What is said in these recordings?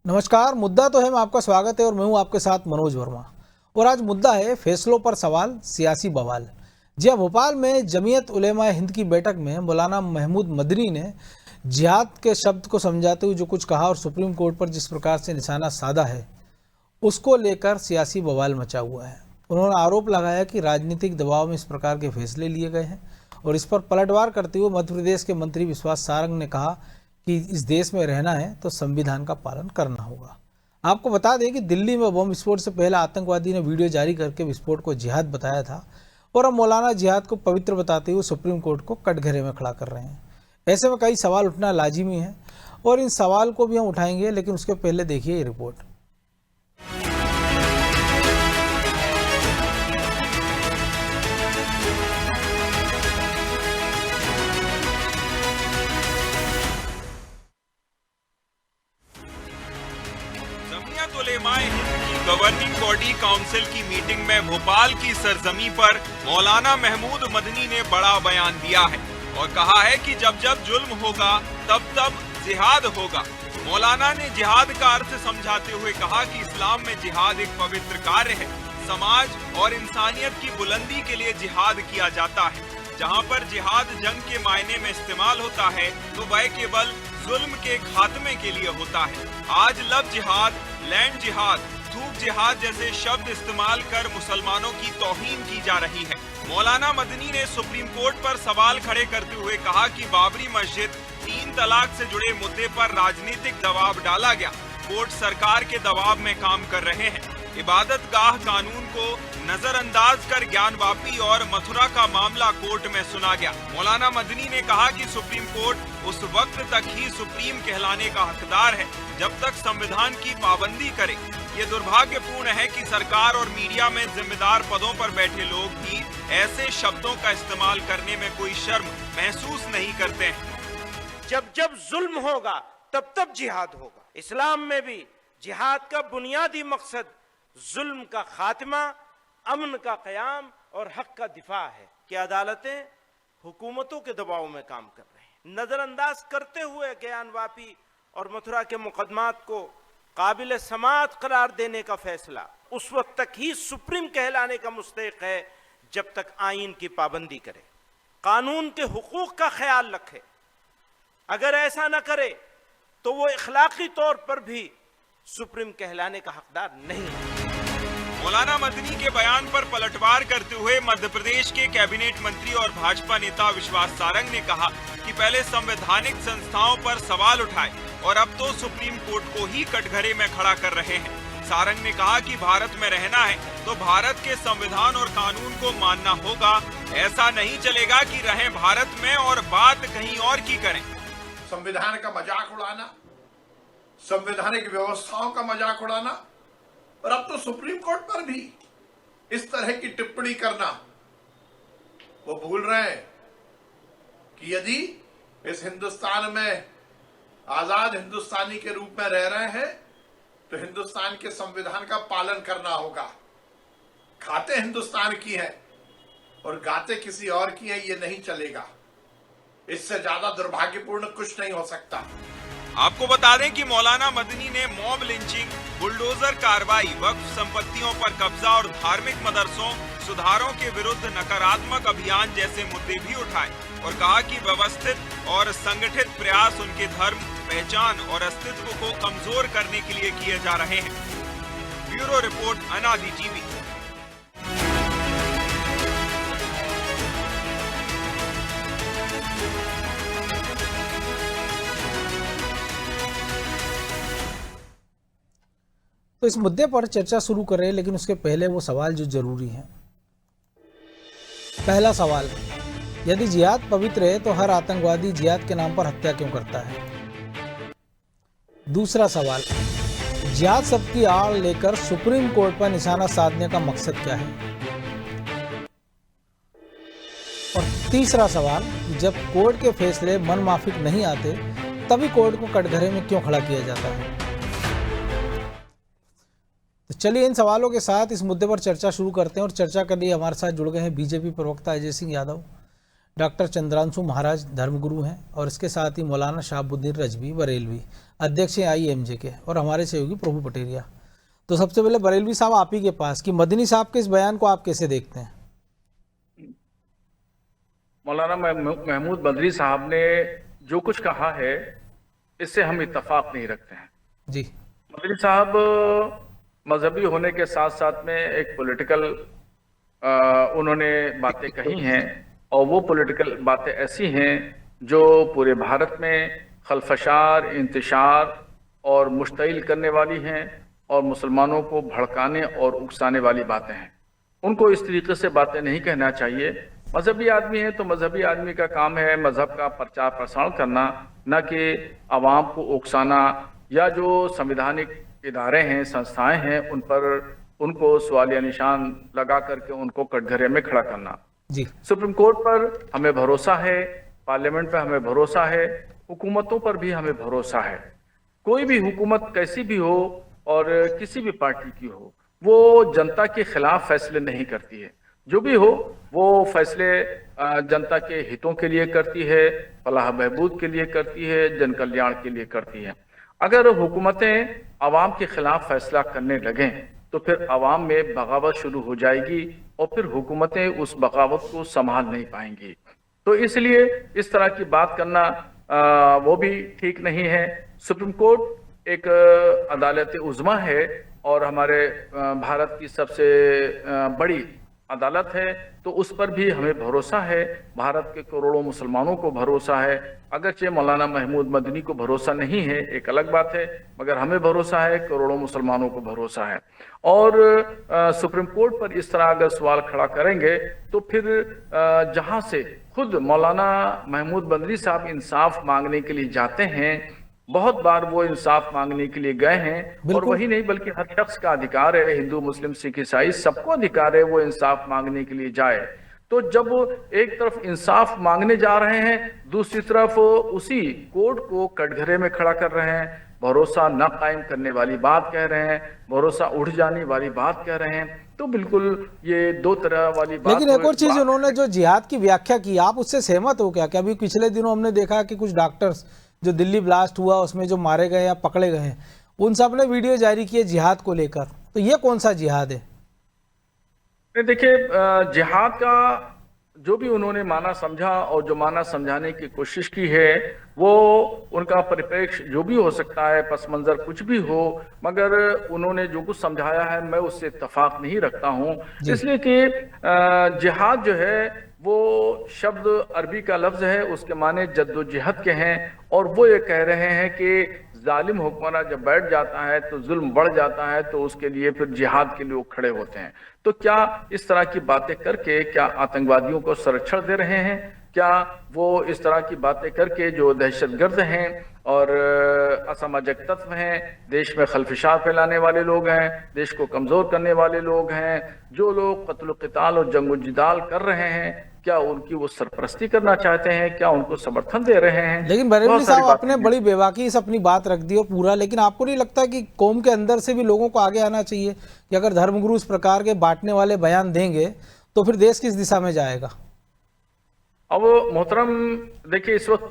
नमस्कार। मुद्दा तो है में आपका स्वागत है और मैं हूं आपके साथ मनोज वर्मा। और आज मुद्दा है फैसलों पर सवाल, सियासी बवाल। जी हां, भोपाल में जमीयत उलेमा हिंद की बैठक में मौलाना महमूद मदनी ने जिहाद के शब्द को समझाते हुए जो कुछ कहा और सुप्रीम कोर्ट पर जिस प्रकार से निशाना साधा है उसको लेकर सियासी बवाल मचा हुआ है। उन्होंने आरोप लगाया कि राजनीतिक दबाव में इस प्रकार के फैसले लिए गए हैं और इस पर पलटवार करते हुए मध्य प्रदेश के मंत्री विश्वास सारंग ने कहा कि इस देश में रहना है तो संविधान का पालन करना होगा। आपको बता दें कि दिल्ली में बम विस्फोट से पहले आतंकवादी ने वीडियो जारी करके विस्फोट को जिहाद बताया था और अब मौलाना जिहाद को पवित्र बताते हुए सुप्रीम कोर्ट को कटघरे में खड़ा कर रहे हैं। ऐसे में कई सवाल उठना लाजिमी है और इन सवाल को भी हम उठाएंगे, लेकिन उसके पहले देखिए ये रिपोर्ट। जमीयत उलेमाए हिंद की गवर्निंग बॉडी काउंसिल की मीटिंग में भोपाल की सरजमी पर मौलाना महमूद मदनी ने बड़ा बयान दिया है और कहा है कि जब जब जुल्म होगा तब तब जिहाद होगा। मौलाना ने जिहाद का अर्थ समझाते हुए कहा कि इस्लाम में जिहाद एक पवित्र कार्य है। समाज और इंसानियत की बुलंदी के लिए जिहाद किया जाता है। जहां पर जिहाद जंग के मायने में इस्तेमाल होता है तो वह केवल जुल्म के खात्मे के लिए होता है। आज लव जिहाद, लैंड जिहाद, थूक जिहाद जैसे शब्द इस्तेमाल कर मुसलमानों की तौहीन की जा रही है। मौलाना मदनी ने सुप्रीम कोर्ट पर सवाल खड़े करते हुए कहा कि बाबरी मस्जिद 3 तलाक से जुड़े मुद्दे पर राजनीतिक दबाव डाला गया। कोर्ट सरकार के दबाव में काम कर रहे हैं। इबादत गाह कानून को नजरअंदाज कर ज्ञानवापी और मथुरा का मामला कोर्ट में सुना गया। मौलाना मदनी ने कहा कि सुप्रीम कोर्ट उस वक्त तक ही सुप्रीम कहलाने का हकदार है जब तक संविधान की पाबंदी करे। ये दुर्भाग्यपूर्ण है कि सरकार और मीडिया में जिम्मेदार पदों पर बैठे लोग भी ऐसे शब्दों का इस्तेमाल करने में कोई शर्म महसूस नहीं करते हैं। जब जब जुल्म होगा तब तब जिहाद होगा। इस्लाम में भी जिहाद का बुनियादी मकसद जुल्म का खात्मा, अमन का कयाम और हक का दिफा है कि अदालतें हुकूमतों के दबाव में काम कर रहे हैं। नजरअंदाज करते हुए ज्ञानवापी और मथुरा के मुकदमात को काबिल समाअत करार देने का फैसला उस वक्त तक ही सुप्रीम कहलाने का मुस्तहिक है जब तक आईन की पाबंदी करे, कानून के हुकूक का ख्याल रखे। अगर ऐसा न करे तो वो इखलाकी तौर पर भी सुप्रीम कहलाने का हकदार नहीं है। मौलाना मदनी के बयान पर पलटवार करते हुए मध्य प्रदेश के कैबिनेट मंत्री और भाजपा नेता विश्वास सारंग ने कहा कि पहले संवैधानिक संस्थाओं पर सवाल उठाए और अब तो सुप्रीम कोर्ट को ही कटघरे में खड़ा कर रहे हैं। सारंग ने कहा कि भारत में रहना है तो भारत के संविधान और कानून को मानना होगा। ऐसा नहीं चलेगा कि रहें भारत में और बात कहीं और की करें। संविधान का मजाक उड़ाना, संवैधानिक व्यवस्थाओं का मजाक उड़ाना और अब तो सुप्रीम कोर्ट पर भी इस तरह की टिप्पणी करना, वो भूल रहे हैं कि यदि इस हिंदुस्तान में आजाद हिंदुस्तानी के रूप में रह रहे हैं तो हिंदुस्तान के संविधान का पालन करना होगा। खाते हिंदुस्तान की हैं और गाते किसी और की हैं, ये नहीं चलेगा। इससे ज्यादा दुर्भाग्यपूर्ण कुछ नहीं हो सकता। आपको बता दें कि मौलाना मदनी ने मॉब लिंचिंग, बुलडोजर कार्रवाई, वक्फ संपत्तियों पर कब्जा और धार्मिक मदरसों सुधारों के विरुद्ध नकारात्मक अभियान जैसे मुद्दे भी उठाए और कहा कि व्यवस्थित और संगठित प्रयास उनके धर्म, पहचान और अस्तित्व को कमजोर करने के लिए किए जा रहे हैं। ब्यूरो रिपोर्ट, अनादि टीवी। तो इस मुद्दे पर चर्चा शुरू करें, लेकिन उसके पहले वो सवाल जो जरूरी हैं। पहला सवाल, यदि जिहाद पवित्र है तो हर आतंकवादी जिहाद के नाम पर हत्या क्यों करता है? दूसरा सवाल, जिहाद शब्द की आड़ लेकर सुप्रीम कोर्ट पर निशाना साधने का मकसद क्या है? और तीसरा सवाल, जब कोर्ट के फैसले मनमाफिक नहीं आते तभी कोर्ट को कटघरे में क्यों खड़ा किया जाता है? तो चलिए इन सवालों के साथ इस मुद्दे पर चर्चा शुरू करते हैं और चर्चा के लिए हमारे साथ जुड़ गए हैं बीजेपी प्रवक्ता अजय सिंह यादव। डॉक्टर चंद्रांशु महाराज धर्मगुरु हैं और इसके साथ ही मौलाना शहाबुद्दीन रजवी बरेलवी अध्यक्ष हैं IMJ के, और हमारे सहयोगी प्रभु पटेरिया। तो सबसे पहले बरेलवी साहब आप ही के पास कि मदनी साहब के इस बयान को आप कैसे देखते हैं? मौलाना महमूद मदनी साहब ने जो कुछ कहा है इससे हम इत्तेफाक नहीं रखते हैं जी। मदनी साहब मजहबी होने के साथ साथ में एक पॉलिटिकल उन्होंने बातें कही हैं, और वो पॉलिटिकल बातें ऐसी हैं जो पूरे भारत में खलफशार, इंतशार और मुश्तइल करने वाली हैं और मुसलमानों को भड़काने और उकसाने वाली बातें हैं। उनको इस तरीके से बातें नहीं कहना चाहिए। मजहबी आदमी है तो मजहबी आदमी का काम है मजहब का प्रचार प्रसार करना, न कि आवाम को उकसाना या जो संवैधानिक इदारे हैं, संस्थाएं हैं, उन पर उनको सवालिया निशान लगा करके उनको कटघरे में खड़ा करना। जी। सुप्रीम कोर्ट पर हमें भरोसा है, पार्लियामेंट पर हमें भरोसा है, हुकूमतों पर भी हमें भरोसा है। कोई भी हुकूमत कैसी भी हो और किसी भी पार्टी की हो, वो जनता के खिलाफ फैसले नहीं करती है। जो भी हो वो फैसले जनता के हितों के लिए करती है, फलाह बहबूद के लिए करती है, जन कल्याण के लिए करती है। अगर हुकूमतें आवाम के खिलाफ फैसला करने लगें तो फिर आवाम में बगावत शुरू हो जाएगी और फिर हुकूमतें उस बगावत को संभाल नहीं पाएंगी। तो इसलिए इस तरह की बात करना वो भी ठीक नहीं है। सुप्रीम कोर्ट एक अदालत उज़्मा है और हमारे भारत की सबसे बड़ी अदालत है, तो उस पर भी हमें भरोसा है। भारत के करोड़ों मुसलमानों को भरोसा है। अगरचे मौलाना महमूद मदनी को भरोसा नहीं है, एक अलग बात है, मगर हमें भरोसा है, करोड़ों मुसलमानों को भरोसा है। और सुप्रीम कोर्ट पर इस तरह अगर सवाल खड़ा करेंगे तो फिर जहां से खुद मौलाना महमूद मदनी साहब इंसाफ मांगने के लिए जाते हैं, बहुत बार वो इंसाफ मांगने के लिए गए हैं, और वही नहीं बल्कि हर शख्स का अधिकार है, हिंदू मुस्लिम सिख ईसाई सबको अधिकार है वो इंसाफ मांगने के लिए जाए। तो जब एक तरफ इंसाफ मांगने जा रहे हैं, दूसरी तरफ उसी कोर्ट को कटघरे में खड़ा कर रहे हैं, भरोसा न कायम करने वाली बात कह रहे हैं, भरोसा उठ जाने वाली बात कह रहे हैं, तो बिल्कुल ये दो तरह वाली बात। लेकिन एक और चीज उन्होंने जो जिहाद की व्याख्या की, आप उससे सहमत हो क्या? अभी पिछले दिनों हमने देखा कि कुछ डॉक्टर्स जो दिल्ली ब्लास्ट हुआ उसमें जो मारे गए या पकड़े गए हैं, उन सब ने वीडियो जारी किए जिहाद को लेकर, तो ये कौन सा जिहाद है? देखिए, जिहाद का जो भी उन्होंने माना समझा और जो माना समझाने की कोशिश की है, वो उनका परिप्रेक्ष्य जो भी हो सकता है, पस मंजर कुछ भी हो, मगर उन्होंने जो कुछ समझाया है मैं उससे इत्तेफाक नहीं रखता हूँ। इसलिए कि जिहाद जो है वो शब्द अरबी का लफ्ज है, उसके माने जद्दोजहद के हैं, और वो ये कह रहे हैं कि जालिम हुक्मरान जब बैठ जाता है तो जुल्म बढ़ जाता है, तो उसके लिए फिर जिहाद के लिए खड़े होते हैं। तो क्या इस तरह की बातें करके क्या आतंकवादियों को संरक्षण दे रहे हैं? क्या वो इस तरह की बातें करके जो दहशतगर्द हैं और असामाजिक तत्व हैं, देश में खलफिशार फैलाने वाले लोग हैं, देश को कमजोर करने वाले लोग हैं, जो लोग कत्ल क़िताल और जंग जिदाल कर रहे हैं, क्या उनकी वो सरपरस्ती करना चाहते हैं? क्या उनको समर्थन दे रहे हैं? लेकिन बरेलवी साहब आपने बड़ी बेबाकी से अपनी बात रख दी हो पूरा, लेकिन आपको नहीं लगता कि कौम के अंदर से भी लोगों को आगे आना चाहिए कि अगर धर्मगुरु इस प्रकार के बांटने वाले बयान देंगे तो फिर देश किस दिशा में जाएगा? अब मोहतरम देखिए, इस वक्त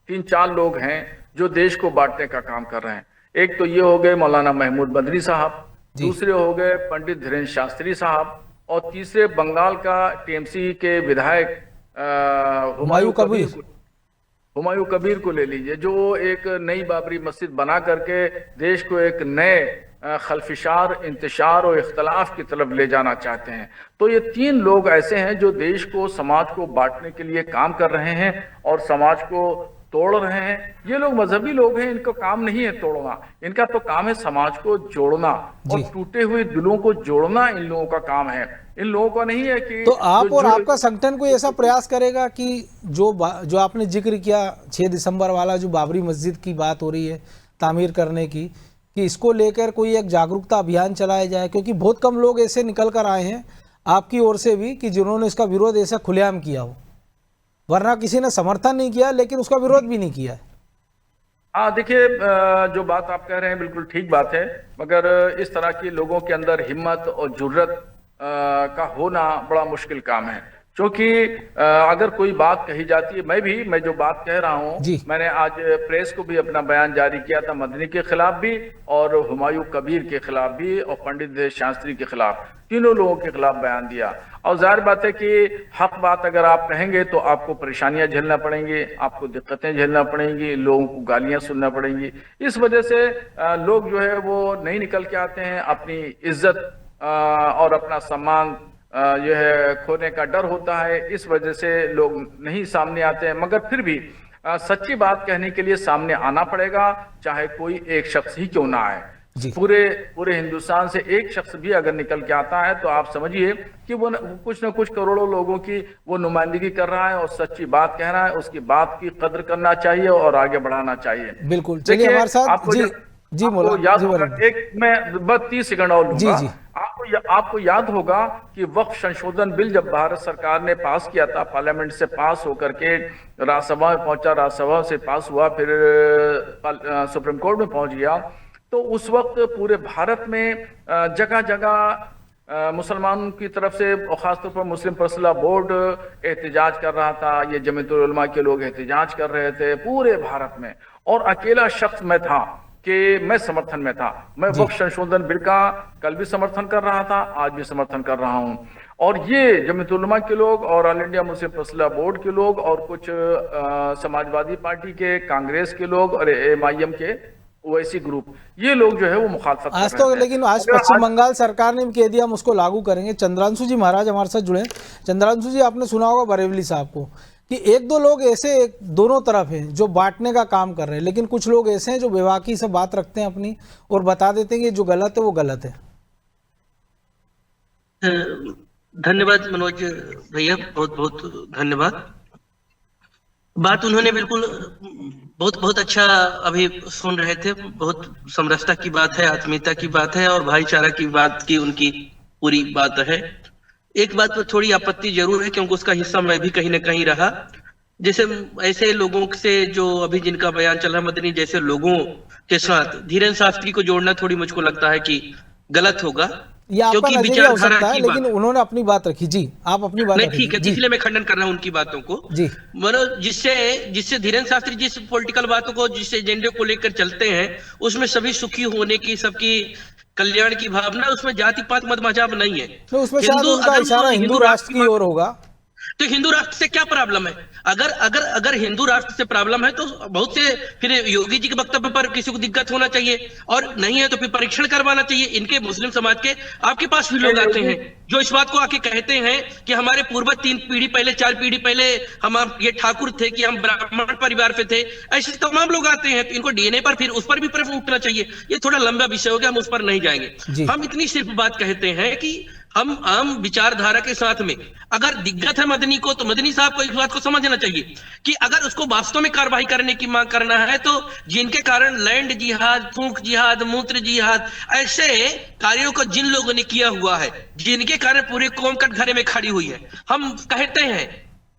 तीन चार लोग हैं जो देश को बांटने का काम कर रहे हैं। एक तो ये हो गए मौलाना महमूद मदनी साहब, दूसरे हो गए पंडित धीरेन्द्र शास्त्री साहब, और तीसरे बंगाल का टीएमसी के विधायक हुमायूं कबीर को ले लीजिए, जो एक नई बाबरी मस्जिद बना करके देश को एक नए खलफिशार, इंतशार और इख्तलाफ की तरफ ले जाना चाहते हैं। तो ये तीन लोग ऐसे हैं जो देश को, समाज को बांटने के लिए काम कर रहे हैं और समाज को तोड़ रहे हैं। ये लोग मजहबी लोग हैं, इनका काम नहीं है तोड़ना, इनका तो काम है समाज को जोड़ना और टूटे हुए दिलों को जोड़ना इन लोगों का काम है। इन लोगों का नहीं है कि तो आप और आपका संगठन कोई ऐसा प्रयास करेगा कि जो आपने जिक्र किया 6 दिसंबर वाला जो बाबरी मस्जिद की बात हो रही है तामीर करने की, कि इसको लेकर कोई एक जागरूकता अभियान चलाया जाए? क्योंकि बहुत कम लोग ऐसे निकल कर आए हैं आपकी ओर से भी कि जिन्होंने इसका विरोध ऐसा खुलेआम किया हो, वरना किसी ने समर्थन नहीं किया लेकिन उसका विरोध भी नहीं किया है। हाँ, देखिए, जो बात आप कह रहे हैं बिल्कुल ठीक बात है, मगर इस तरह के लोगों के अंदर हिम्मत और जुर्रत का होना बड़ा मुश्किल काम है। क्योंकि अगर कोई बात कही जाती है, मैं जो बात कह रहा जी। हूँ, मैंने आज प्रेस को भी अपना बयान जारी किया था, मदनी के खिलाफ भी और हुमायूं कबीर के खिलाफ भी और पंडित शास्त्री के खिलाफ, तीनों लोगों के खिलाफ बयान दिया। और जाहिर बात है कि हक बात अगर आप कहेंगे तो आपको परेशानियां झेलना पड़ेंगी, आपको दिक्कतें झेलना पड़ेंगी, लोगों को गालियां सुनना पड़ेंगी। इस वजह से लोग जो है वो नहीं निकल के आते हैं, अपनी इज्जत और अपना सम्मान यह है खोने का डर होता है, इस वजह से लोग नहीं सामने आते हैं। मगर फिर भी सच्ची बात कहने के लिए सामने आना पड़ेगा, चाहे कोई एक शख्स ही क्यों ना आए। पूरे हिंदुस्तान से एक शख्स भी अगर निकल के आता है तो आप समझिए कि वो कुछ न कुछ करोड़ों लोगों की वो नुमाइंदगी कर रहा है और सच्ची बात कह रहा है। उसकी बात की कद्र करना चाहिए और आगे बढ़ाना चाहिए। बिल्कुल, चलिए हमारे साथ आपको जी मौला याद होगा, एक मैं बस 30 सेकंड और लूंगा। जी। आपको याद होगा कि वक्फ संशोधन बिल जब भारत सरकार ने पास किया था, पार्लियामेंट से पास होकर के राज्यसभा में पहुंचा, राज्यसभा से पास हुआ, फिर सुप्रीम कोर्ट में पहुंच गया, तो उस वक्त पूरे भारत में जगह जगह मुसलमानों की तरफ से और खासतौर पर मुस्लिम पर्सनल बोर्ड एहतजाज कर रहा था, ये जमीयतुल उलमा के लोग एहतजाज कर रहे थे पूरे भारत में। और अकेला शख्स मैं था कि मैं समर्थन में था। मैं वक्फ संशोधन बिल का कल भी समर्थन कर रहा था, आज भी समर्थन कर रहा हूं। और ये जमीयतुल उलमा के लोग और all India Muslim personal board के लोग और कुछ समाजवादी पार्टी के, कांग्रेस के लोग और MIM के ओवैसी ग्रुप, ये लोग जो है वो मुखालफत आज तो, लेकिन आज पश्चिम बंगाल सरकार ने कह दिया हम उसको लागू करेंगे। चंद्रांशु जी महाराज हमारे साथ जुड़े। चंद्रांशु जी, आपने सुना होगा बरेवली साहब को कि एक दो लोग ऐसे दोनों तरफ हैं जो बांटने का काम कर रहे हैं, लेकिन कुछ लोग ऐसे हैं जो बेबाकी से बात रखते हैं अपनी और बता देते हैं कि जो गलत है वो गलत है। धन्यवाद मनोज भैया, बहुत बहुत धन्यवाद। बात उन्होंने बिल्कुल बहुत अच्छा अभी सुन रहे थे। बहुत समरसता की बात है, आत्मीयता की बात है और भाईचारा की बात की उनकी पूरी बात है। एक बात पर थोड़ी आपत्ति जरूर है क्योंकि उसका हिस्सा मैं भी कहीं ना कहीं रहा। जैसे ऐसे लोगों से जो अभी जिनका बयान चल रहा मदनी जैसे लोगों के साथ धीरेन्द्र शास्त्री को जोड़ना थोड़ी मुझको लगता है कि गलत होगा। ये आपका नजरिया हो सकता है, लेकिन उन्होंने अपनी बात रखी। जी, आप अपनी बात नहीं, ठीक है, इसलिए मैं खंडन कर रहा हूं उनकी बातों को। जी, मतलब जिससे धीरेन्द्र शास्त्री जिस पॉलिटिकल बातों को, जिस एजेंडे को लेकर चलते हैं, उसमें सभी सुखी होने की, सबकी कल्याण की भावना, उसमें जाति पात मत मजाब नहीं है। तो उसमें शायद उनका इशारा हिंदू राष्ट्र की ओर होगा। तो हिंदू राष्ट्र से क्या प्रॉब्लम है? अगर हिंदू राष्ट्र से प्रॉब्लम है तो बहुत से फिर योगी जी के वक्तव्य पर किसी को दिक्कत होना चाहिए, और नहीं है तो फिर परीक्षण करवाना चाहिए। इनके मुस्लिम समाज के आपके पास भी लोग आते हैं जो इस बात को आके कहते हैं कि हमारे पूर्वज 3 पीढ़ी पहले, 4 पीढ़ी पहले हम ये ठाकुर थे कि हम ब्राह्मण परिवार पे थे। ऐसे तमाम लोग आते हैं, तो इनको DNA पर फिर उस पर भी प्रश्न उठना चाहिए। ये थोड़ा लंबा विषय हो गया, हम उस पर नहीं जाएंगे। हम इतनी सिर्फ बात कहते हैं कि हम आम विचारधारा के साथ में अगर दिग्गत है मदनी को, तो मदनी साहब को इस बात को समझना चाहिए कि अगर उसको वास्तव में कार्रवाई करने की मांग करना है तो जिनके कारण लैंड जिहाद, थूक जिहाद, मूत्र जिहाद, ऐसे कार्यों को जिन लोगों ने किया हुआ है, जिनके कारण पूरी कौम कटघरे में खड़ी हुई है, हम कहते हैं,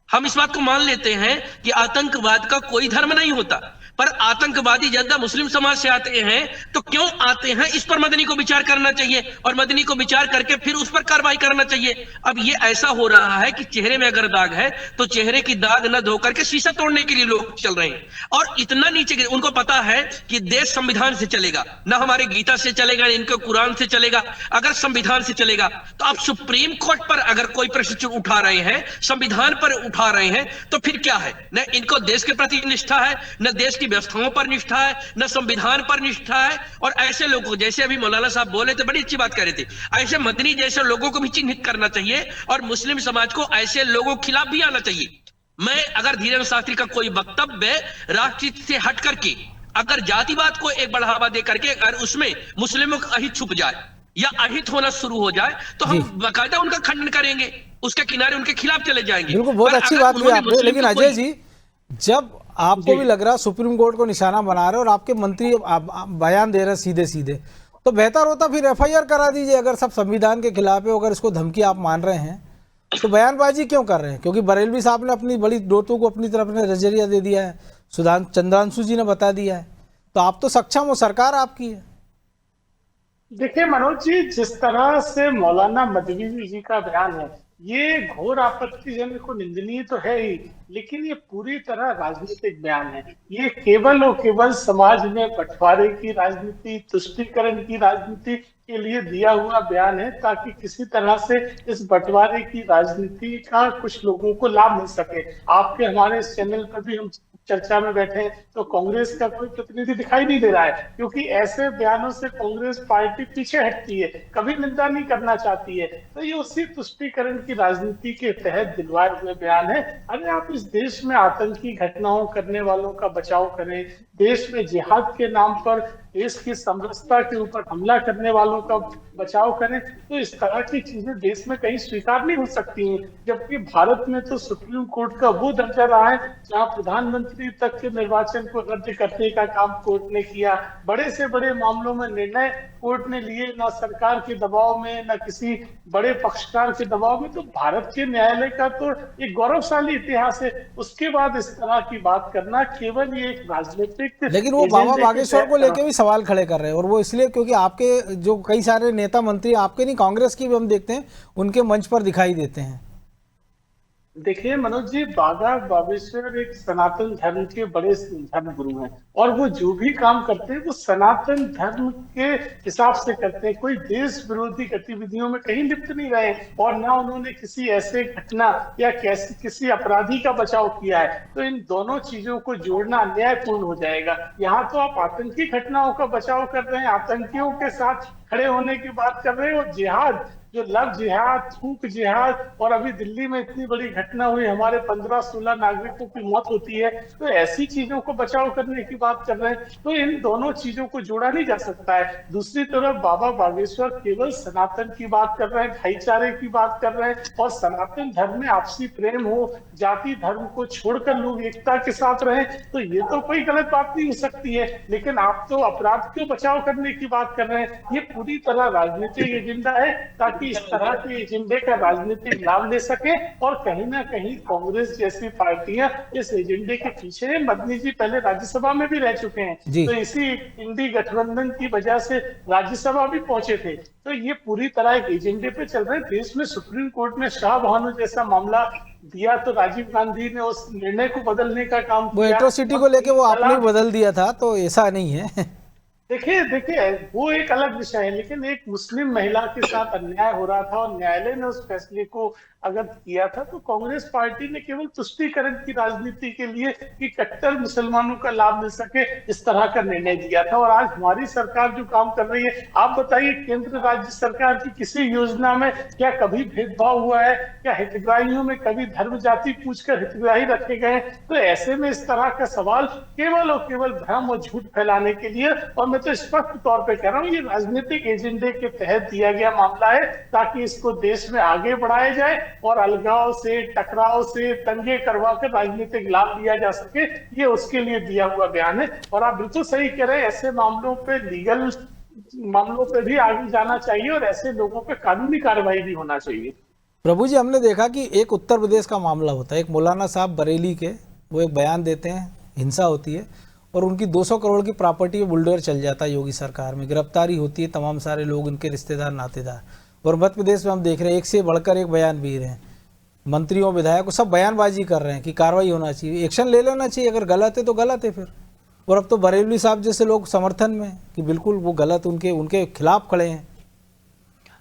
हम इस बात को मान लेते हैं कि आतंकवाद का कोई धर्म नहीं होता, पर आतंकवादी ज्यादा मुस्लिम समाज से आते हैं तो क्यों आते हैं, इस पर मदनी को विचार करना चाहिए और मदनी को विचार करके फिर उस पर कार्रवाई करना चाहिए। अब ये ऐसा हो रहा है कि चेहरे में अगर दाग है तो चेहरे की दाग न धो करके शीशा तोड़ने के लिए लोग चल रहे हैं, और इतना नीचे उनको पता है कि देश संविधान से चलेगा, ना हमारे गीता से चलेगा, इनके कुरान से चलेगा। अगर संविधान से चलेगा तो आप सुप्रीम कोर्ट पर अगर कोई प्रश्न उठा रहे हैं, संविधान पर उठा रहे हैं, तो फिर क्या है? न इनको देश के प्रति निष्ठा है, न देश की व्यवस्थाओं पर निष्ठा है, न संविधान पर निष्ठा है। और ऐसे लोगों, जैसे अभी मौलाना साहब बोले थे, बड़ी अच्छी बात कह रहे थे, ऐसे मदनी जैसे लोगों को भी चिन्हित करना चाहिए और मुस्लिम समाज को ऐसे लोगों के खिलाफ भी आना चाहिए। मैं अगर धीरेन्द्र शास्त्री का कोई वक्तव्य राष्ट्रहित से हट करके अगर जातिवाद को एक बढ़ावा दे करके अगर उसमें मुस्लिमों का अहित छुप जाए या अहित होना शुरू हो जाए तो हम बाकायदा उनका खंडन करेंगे, उसके किनारे उनके खिलाफ चले जाएंगे। बिल्कुल, बहुत अच्छी बात की आपने। लेकिन अजय जी, जब आपको भी लग रहा है सुप्रीम कोर्ट को निशाना बना रहे और आपके मंत्री बयान दे रहे सीधे सीधे, तो बेहतर होता फिर FIR करा दीजिए। अगर सब संविधान के खिलाफ है, अगर इसको धमकी आप मान रहे हैं तो बयानबाजी क्यों कर रहे हैं? क्योंकि बरेलवी साहब ने अपनी बड़ी दोतों को अपनी तरफ ने नजरिया दे दिया है, चंद्रांशु जी ने बता दिया है, तो आप तो सक्षम हो, सरकार आपकी है। देखिए मनोज जी, जिस तरह से मौलाना मदनी जी का बयान है, ये घोर आपत्तिजनक और निंदनीय तो है ही, लेकिन ये पूरी तरह राजनीतिक बयान है। ये केवल और केवल समाज में बंटवारे की राजनीति, तुष्टीकरण की राजनीति के लिए दिया हुआ बयान है, ताकि किसी तरह से इस बंटवारे की राजनीति का कुछ लोगों को लाभ मिल सके। आपके हमारे इस चैनल पर भी हम चर्चा में बैठे हैं तो कांग्रेस का कोई प्रतिनिधि दिखाई नहीं दे रहा है, क्योंकि ऐसे बयानों से कांग्रेस पार्टी पीछे हटती है, कभी निंदा नहीं करना चाहती है। तो ये उसी तुष्टीकरण की राजनीति के तहत दिलवाए हुए बयान है। अरे आप इस देश में आतंकी घटनाओं करने वालों का बचाव करें, देश में जिहाद के नाम पर देश की समरसता के ऊपर हमला करने वालों का बचाव करें, तो इस तरह की चीजें देश में कहीं स्वीकार नहीं हो सकती हैं। जबकि भारत में तो सुप्रीम कोर्ट का वो दर्जा रहा है जहां प्रधानमंत्री तक के निर्वाचन को रद्द करने का काम कोर्ट ने किया। बड़े से बड़े मामलों में निर्णय कोर्ट ने लिए, ना सरकार के दबाव में, ना किसी बड़े पक्षकार के दबाव में। तो भारत के न्यायालय का तो एक गौरवशाली इतिहास है। उसके बाद इस तरह की बात करना केवल ये एक राजनीतिक, लेकिन वो बाबा बागेश्वर को लेके भी सवाल खड़े कर रहे हैं, और वो इसलिए क्योंकि आपके जो कई सारे नेता मंत्री, आपके नहीं कांग्रेस की भी हम देखते हैं, उनके मंच पर दिखाई देते हैं। देखिए मनोज जी, बाबा बागेश्वर एक सनातन धर्म के बड़े धर्म गुरु हैं, और वो जो भी काम करते हैं वो सनातन धर्म के हिसाब से करते हैं। कोई देश विरोधी गतिविधियों में कहीं लिप्त नहीं रहे, और ना उन्होंने किसी ऐसे घटना या किसी अपराधी का बचाव किया है। तो इन दोनों चीजों को जोड़ना अन्यायपूर्ण हो जाएगा। यहाँ तो आप आतंकी घटनाओं का बचाव कर रहे हैं, आतंकियों के साथ खड़े होने की बात कर रहे हैं, और जिहाद, जो लव जिहाद, थूक जिहाद, और अभी दिल्ली में इतनी बड़ी घटना हुई, हमारे 15-16 नागरिकों की मौत होती है, तो ऐसी चीजों को बचाव करने की बात कर रहे हैं। तो इन दोनों चीजों को जोड़ा नहीं जा सकता है। दूसरी तरफ बाबा बागेश्वर केवल सनातन की बात कर रहे हैं, भाईचारे की बात कर रहे हैं, और सनातन धर्म में आपसी प्रेम हो, जाति धर्म को छोड़कर लोग एकता के साथ रहें, तो ये तो कोई गलत बात नहीं हो सकती है। लेकिन आप तो अपराध क्यों बचाव करने की बात कर रहे हैं? ये पूरी तरह राजनीतिक एजेंडा है, ताकि इस तरह के एजेंडे का राजनीतिक लाभ ले सके, और कहीं ना कहीं कांग्रेस जैसी पार्टियां इस एजेंडे के पीछे है। मदनी जी पहले राज्यसभा में भी रह चुके हैं, तो इसी इंडी गठबंधन की वजह से राज्यसभा भी पहुंचे थे। तो ये पूरी तरह एक एजेंडे पे चल रहे हैं। देश में सुप्रीम कोर्ट में शाह बहानू जैसा मामला दिया, तो राजीव गांधी ने उस निर्णय को बदलने का काम वो किया। एट्रोसिटी को लेके वो आपने ही बदल दिया था, तो ऐसा नहीं है। देखिए वो एक अलग विषय है, लेकिन एक मुस्लिम महिला के साथ अन्याय हो रहा था, और न्यायालय ने उस फैसले को अगर किया था, तो कांग्रेस पार्टी ने केवल तुष्टीकरण की राजनीति के लिए कि कट्टर मुसलमानों का लाभ मिल सके, इस तरह का निर्णय दिया था। और आज हमारी सरकार जो काम कर रही है, आप बताइए, केंद्र राज्य सरकार की किसी योजना में क्या कभी भेदभाव हुआ है? क्या हितग्राहियों में कभी धर्म जाति पूछकर हितग्राही रखे गए? तो ऐसे में इस तरह का सवाल केवल और केवल भ्रम और झूठ फैलाने के लिए, और मैं तो स्पष्ट तौर पे कह रहा हूँ, ये राजनीतिक एजेंडे के तहत दिया गया मामला है, ताकि इसको देश में आगे बढ़ाया जाए और अलगाव से, टकराव से, दंगे करवा कर राजनीतिक लाभ लिया जा सके। ये उसके लिए दिया हुआ बयान है। और आप बिल्कुल सही कह रहे हैं, ऐसे मामलों पे, लीगल मामलों पे भी आगे जाना चाहिए, और ऐसे लोगों पे कानूनी कार्रवाई भी होना चाहिए। प्रभु जी, हमने देखा कि एक उत्तर प्रदेश का मामला होता है, एक मौलाना साहब बरेली के, वो एक बयान देते हैं, हिंसा होती है, और उनकी 200 करोड़ की प्रॉपर्टी में बुलडोजर चल जाता है योगी सरकार में, गिरफ्तारी होती है तमाम सारे लोग, उनके रिश्तेदार नातेदार। और मध्य प्रदेश में हम देख रहे हैं एक से बढ़कर एक बयान भी रहे हैं, मंत्रियों विधायकों सब बयानबाजी कर रहे हैं कि कार्रवाई होना चाहिए, एक्शन ले लेना चाहिए, अगर गलत है तो गलत है फिर। और अब तो बरेली साहब जैसे लोग समर्थन में कि बिल्कुल वो गलत, उनके खिलाफ खड़े हैं।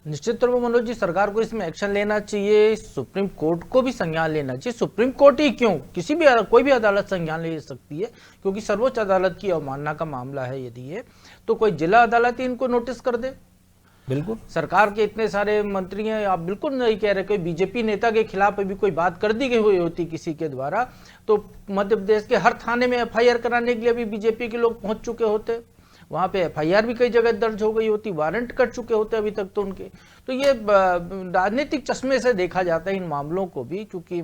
निश्चित तौर पर मनोज जी, सरकार को इसमें एक्शन लेना चाहिए, सुप्रीम कोर्ट को भी संज्ञान लेना चाहिए। सुप्रीम कोर्ट ही क्यों, कोई भी अदालत संज्ञान ले सकती है, क्योंकि सर्वोच्च अदालत की अवमानना का मामला है। यदि ये तो कोई जिला अदालत ही इनको नोटिस कर दे। बिल्कुल, सरकार के इतने सारे मंत्री हैं, आप बिल्कुल नहीं कह रहे, कोई बीजेपी नेता के खिलाफ अभी कोई बात कर दी गई हुई होती किसी के द्वारा, तो मध्य प्रदेश के हर थाने में एफआईआर कराने के लिए भी बीजेपी के लोग पहुंच चुके होते, वहां पे एफआईआर भी कई जगह दर्ज हो गई होती, वारंट कट चुके होते अभी तक तो उनके। तो ये राजनीतिक चश्मे से देखा जाता है इन मामलों को भी, क्योंकि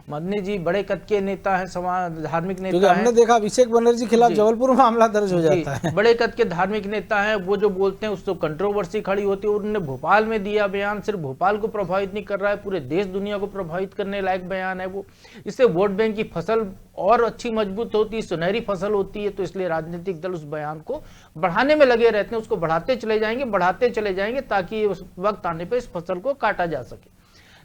मदनी जी बड़े कद के नेता हैं, समाज धार्मिक नेता हैं। हमने देखा अभिषेक बनर्जी खिलाफ जबलपुर में मामला दर्ज हो जाता है। बड़े कद के धार्मिक नेता हैं, वो जो बोलते हैं उसको कंट्रोवर्सी खड़ी होती है। उन्होंने भोपाल में दिया बयान, सिर्फ भोपाल को प्रभावित नहीं कर रहा है, पूरे देश दुनिया को प्रभावित करने लायक बयान है वो। इससे वोट बैंक की फसल और अच्छी मजबूत होती है, सुनहरी फसल होती है। तो इसलिए राजनीतिक दल उस बयान को बढ़ाने में लगे रहते हैं, उसको बढ़ाते चले जाएंगे ताकि उस वक्त आने पर इस फसल को काटा जा सके।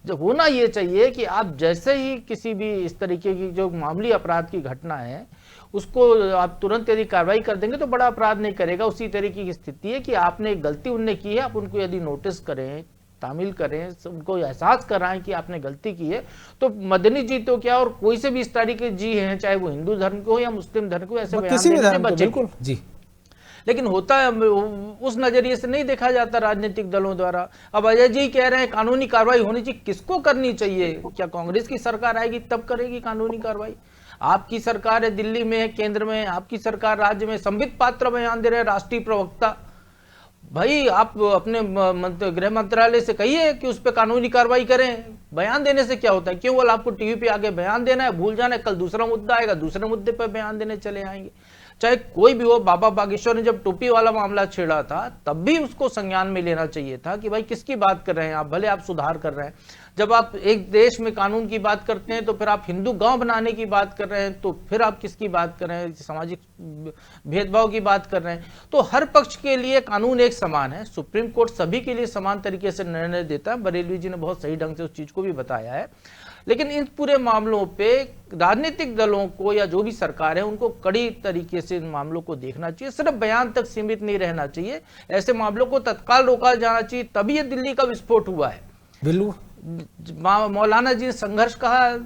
जब होना ये चाहिए कि आप जैसे ही किसी भी इस तरीके की जो मामूली अपराध की घटना है उसको आप तुरंत यदि कार्रवाई कर देंगे तो बड़ा अपराध नहीं करेगा। उसी तरीके की स्थिति है कि आपने गलती उनने की है, आप उनको यदि नोटिस करें, तामील करें, उनको एहसास कराएं कि आपने गलती की है, तो मदनी जी तो क्या और कोई से भी इस तरीके जी हैं, चाहे वो हिंदू धर्म के हो या मुस्लिम धर्म के हो, ऐसे बयान किसी भी देने से धर्म को, बचेंगे। बिल्कुल जी। लेकिन होता है उस नजरिए से नहीं देखा जाता राजनीतिक दलों द्वारा। अब अजय जी कह रहे हैं कानूनी कार्रवाई होनी चाहिए, किसको करनी चाहिए? क्या कांग्रेस की सरकार आएगी तब करेगी कानूनी कार्रवाई? आपकी सरकार है, दिल्ली में है, केंद्र में है, आपकी सरकार राज्य में, संबित पात्र बयान दे रहे हैं, राष्ट्रीय प्रवक्ता। भाई आप अपने गृह मंत्रालय से कहिए कि उस पर कानूनी कार्रवाई करें। बयान देने से क्या होता है? केवल आपको टीवी पे आगे बयान देना है, भूल जाना है, कल दूसरा मुद्दा आएगा, दूसरे मुद्दे पर बयान देने चले आएंगे। चाहे कोई भी हो, बाबा बागेश्वर ने जब टोपी वाला मामला छेड़ा था तब भी उसको संज्ञान में लेना चाहिए था कि भाई किसकी बात कर रहे हैं आप, भले आप सुधार कर रहे हैं। जब आप एक देश में कानून की बात करते हैं तो फिर आप हिंदू गांव बनाने की बात कर रहे हैं, तो फिर आप किसकी बात कर रहे हैं? सामाजिक भेदभाव की बात कर रहे हैं। तो हर पक्ष के लिए कानून एक समान है, सुप्रीम कोर्ट सभी के लिए समान तरीके से निर्णय देता है। बरेलवी जी ने बहुत सही ढंग से उस चीज को भी बताया है। लेकिन इन पूरे मामलों पे राजनीतिक दलों को या जो भी सरकार है उनको कड़ी तरीके से इन मामलों को देखना चाहिए, सिर्फ बयान तक सीमित नहीं रहना चाहिए। ऐसे मामलों को तत्काल रोका जाना चाहिए, तभी ये दिल्ली का विस्फोट हुआ है। बिल्कुल मौलाना जी ने संघर्ष कहा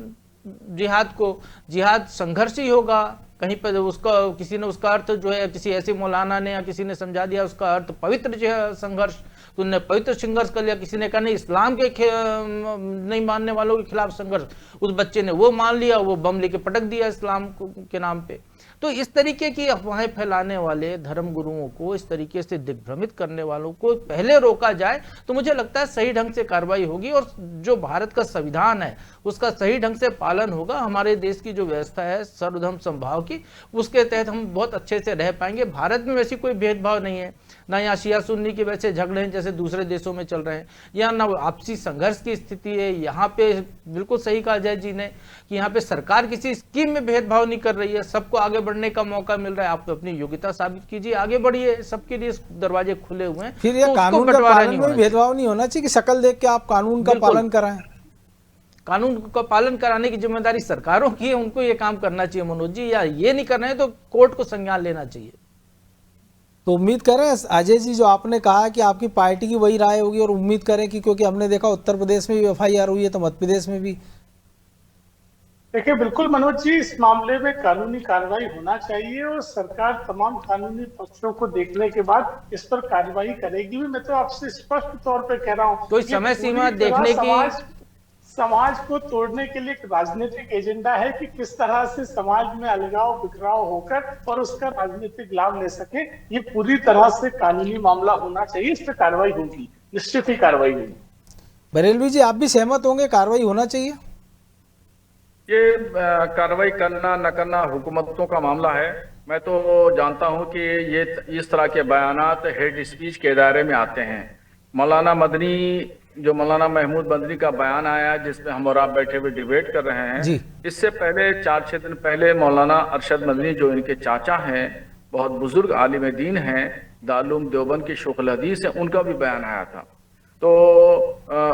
जिहाद को, जिहाद संघर्ष ही होगा। कहीं पर उसका किसी ने उसका अर्थ जो है, किसी ऐसे मौलाना ने या किसी ने समझा दिया उसका अर्थ पवित्र जो है संघर्ष, तो उन्होंने पवित्र संघर्ष कर लिया। किसी ने कहा नहीं इस्लाम के नहीं मानने वालों के खिलाफ संघर्ष, उस बच्चे ने वो मान लिया, वो बम लेके पटक दिया इस्लाम के नाम पे। तो इस तरीके की अफवाहें फैलाने वाले धर्म गुरुओं को, इस तरीके से दिग्भ्रमित करने वालों को पहले रोका जाए तो मुझे लगता है सही ढंग से कार्रवाई होगी और जो भारत का संविधान है उसका सही ढंग से पालन होगा। हमारे देश की जो व्यवस्था है सर्वधर्म समभाव की, उसके तहत हम बहुत अच्छे से रह पाएंगे। भारत में वैसी कोई भेदभाव नहीं है, ना यहाँ शिया सुन्नी के वैसे झगड़े हैं जैसे दूसरे देशों में चल रहे हैं, या ना आपसी संघर्ष की स्थिति है। यहाँ पे बिल्कुल सही कहा अजय जी ने कि यहाँ पे सरकार किसी स्कीम में भेदभाव नहीं कर रही है, सबको आगे बढ़ने का मौका मिल रहा है। आप अपनी योग्यता साबित कीजिए, आगे बढ़िए, सबके लिए दरवाजे खुले हुए हैं। फिर ये कानून का पालन में भेदभाव नहीं होना चाहिए कि शक्ल देख के आप कानून का पालन कराएं। कानून का पालन कराने की जिम्मेदारी सरकारों की है, उनको ये काम करना चाहिए मनोज जी, या ये नहीं कर रहे हैं तो कोर्ट को संज्ञान लेना चाहिए। तो उम्मीद करें अजय जी, जो आपने कहा कि आपकी पार्टी की वही राय होगी, और उम्मीद करें कि क्योंकि हमने देखा उत्तर प्रदेश में भी एफआईआर हुई है तो मध्य प्रदेश में भी। देखिए बिल्कुल मनोज जी, इस मामले में कानूनी कार्रवाई होना चाहिए और सरकार तमाम कानूनी पक्षों को देखने के बाद इस पर कार्रवाई करेगी भी। मैं तो आपसे स्पष्ट तौर पे कह रहा हूँ, कोई समय सीमा देखने की, समाज को तोड़ने के लिए एक राजनीतिक एजेंडा है कि किस तरह से समाज में अलगाव बिखराव होकर और उसका राजनीतिक लाभ ले सके। ये पूरी तरह से कानूनी मामला होना चाहिए, इस पर कार्रवाई होगी, निश्चित ही कार्रवाई होगी। बरेलवी जी, आप भी सहमत होंगे कार्रवाई होना चाहिए? ये कार्रवाई करना न करना हुकूमतों का मामला है। मैं तो जानता हूं कि ये इस तरह के बयानात हेड स्पीच के दायरे में आते हैं। मौलाना महमूद मदनी का बयान आया जिसमें हम और आप बैठे हुए डिबेट कर रहे हैं जी। इससे पहले 4-6 दिन पहले मौलाना अरशद मदनी, जो इनके चाचा हैं, बहुत बुजुर्ग आलिम दीन हैं, दारुल देवबंद के शेख हदीस हैं, उनका भी बयान आया था। तो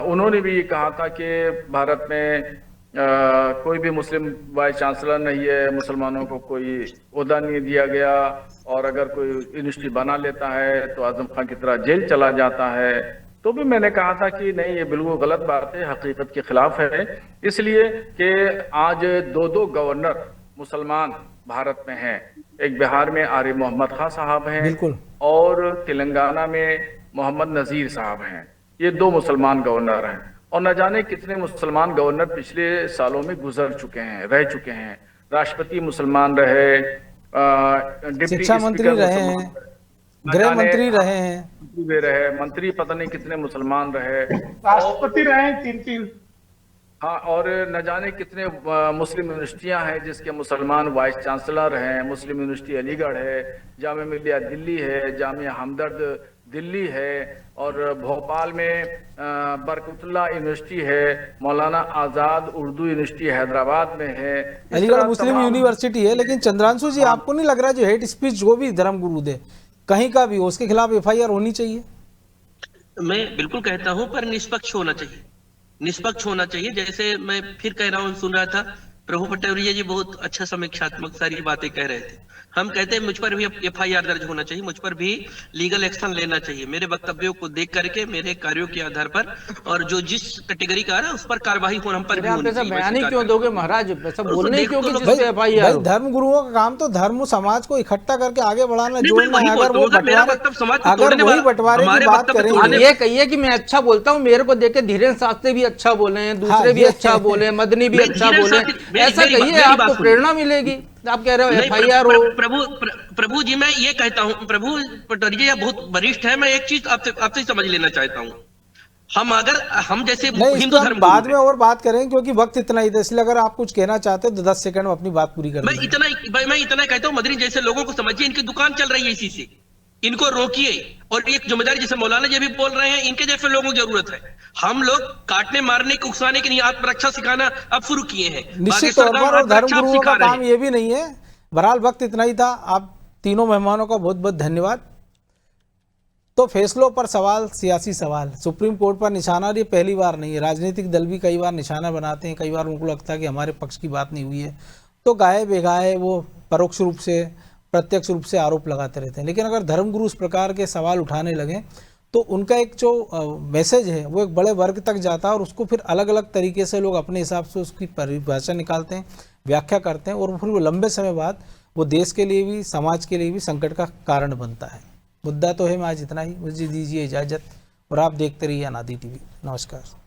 उन्होंने भी ये कहा था कि भारत में कोई भी मुस्लिम वाइस चांसलर नहीं है, मुसलमानों को कोई ओहदा नहीं दिया गया, और अगर कोई यूनिवर्सिटी बना लेता है तो आजम खान की तरह जेल चला जाता है। तो भी मैंने कहा था कि नहीं, ये बिल्कुल गलत बात है, हकीकत के खिलाफ है। इसलिए कि आज 2 गवर्नर मुसलमान भारत में हैं, एक बिहार में आरिफ मोहम्मद खान साहब हैं और तेलंगाना में मोहम्मद नजीर साहब हैं। ये 2 मुसलमान गवर्नर हैं, और न जाने कितने मुसलमान गवर्नर पिछले सालों में गुजर चुके हैं, रह चुके हैं। राष्ट्रपति मुसलमान रहे, डिप्टी शिक्षा मंत्री रहे हैं, गृह मंत्री रहे हैं, मंत्री पता नहीं कितने मुसलमान रहे, राष्ट्रपति रहे 3-3। हाँ, और न जाने कितने मुस्लिम यूनिवर्सिटियां हैं जिसके मुसलमान वाइस चांसलर हैं। मुस्लिम यूनिवर्सिटी अलीगढ़ है, जामिया मिलिया दिल्ली है, जामिया हमदर्द दिल्ली है, और भोपाल में बरकतुल्लाह यूनिवर्सिटी है, मौलाना आजाद उर्दू यूनिवर्सिटी हैदराबाद में है, अलीगढ़ मुस्लिम यूनिवर्सिटी है। लेकिन चंद्रांशु जी, आपको नहीं लग रहा जो हेट स्पीच जो भी धर्मगुरु दे कहीं का भी हो, उसके खिलाफ एफआईआर होनी चाहिए? मैं बिल्कुल कहता हूं, पर निष्पक्ष होना चाहिए। निष्पक्ष होना चाहिए। जैसे मैं फिर कह रहा हूँ, सुन रहा था प्रभु पटौरिया जी बहुत अच्छा समीक्षात्मक सारी बातें कह रहे थे। हम कहते हैं मुझ पर भी FIR दर्ज होना चाहिए, मुझ पर भी लीगल एक्शन लेना चाहिए, मेरे वक्तव्यों को देख करके, मेरे कार्यों के आधार पर, और जो जिस कैटेगरी का आ रहा है उस पर कार्रवाई होना हम पर भी होनी चाहिए। बयान ही क्यों दोगे महाराज, ऐसा बोलने क्यों कि भाई, जिस पे FIR भाई हो? धर्म गुरुओं का काम तो धर्म समाज को इकट्ठा करके आगे बढ़ाना, नहीं, जोड़ना वही है। बोलता अगर हूँ, वो अगर मेरा बंटवारे, वक्तव्य समाज को अगर तोड़ने वही वाला- बंटवारे की हमारे बात वक्तव्य करेंगे, आप ये कहिए कि मैं अच्छा बोलता हूँ, मेरे को देख के धीरेन्द्र शास्त्री भी अच्छा बोले हैं, दूसरे भी ये- अच्छा बोले, मदनी भी नहीं, अच्छा धीरेन्द्र अच्छा बोले, शास्त्री- ऐसा मेरी कहिए, बात आपको सुनिए। प्रेरणा मिलेगी। आप कह रहे हो नहीं, FIR हो। प्रभु जी, मैं ये कहता हूँ, प्रभु पटौरिया बहुत वरिष्ठ है, मैं एक चीज आपसे समझ लेना चाहता हूँ। हम जैसे नहीं, इस हिंदू पर हम धर्म बाद गुरु में हैं, और बात करेंगे क्योंकि वक्त इतना ही था, इसलिए अगर आप कुछ कहना चाहते हो तो 10 सेकंड में अपनी बात पूरी कर मैं लीजिए। इतना कहता हूँ, मदनी जैसे लोगों को समझिए, इनकी दुकान चल रही है इसी से, इनको रोकिए। और एक जिम्मेदारी जैसे मौलाना जी भी बोल रहे हैं, इनके जैसे लोगों की जरूरत है। हम लोग काटने मारने के उकसाने के नहीं, आत्मरक्षा सिखाना अब शुरू किए हैं। निश्चित तौर पर, और धर्म आत्मरक्षा आप गुरुओं का सिखा रहे काम हैं। ये भी नहीं है। बहरहाल वक्त इतना ही था। आप तीनों मेहमानों का बहुत बहुत धन्यवाद। तो फैसलों पर सवाल, सियासी सवाल, सुप्रीम कोर्ट पर निशाना, और ये पहली बार नहीं है। राजनीतिक दल भी कई बार निशाना बनाते हैं, कई बार उनको लगता है कि हमारे पक्ष की बात नहीं हुई है, तो गाये बेगाये वो परोक्ष रूप से, प्रत्यक्ष रूप से आरोप लगाते रहते हैं। लेकिन अगर धर्मगुरु इस प्रकार के सवाल उठाने लगे तो उनका एक जो मैसेज है वो एक बड़े वर्ग तक जाता है, और उसको फिर अलग अलग तरीके से लोग अपने हिसाब से उसकी परिभाषा निकालते हैं, व्याख्या करते हैं, और फिर वो लंबे समय बाद वो देश के लिए भी, समाज के लिए भी संकट का कारण बनता है। मुद्दा तो है। मैं आज इतना ही, मुझे दीजिए इजाज़त, और आप देखते रहिए अनादि TV। नमस्कार।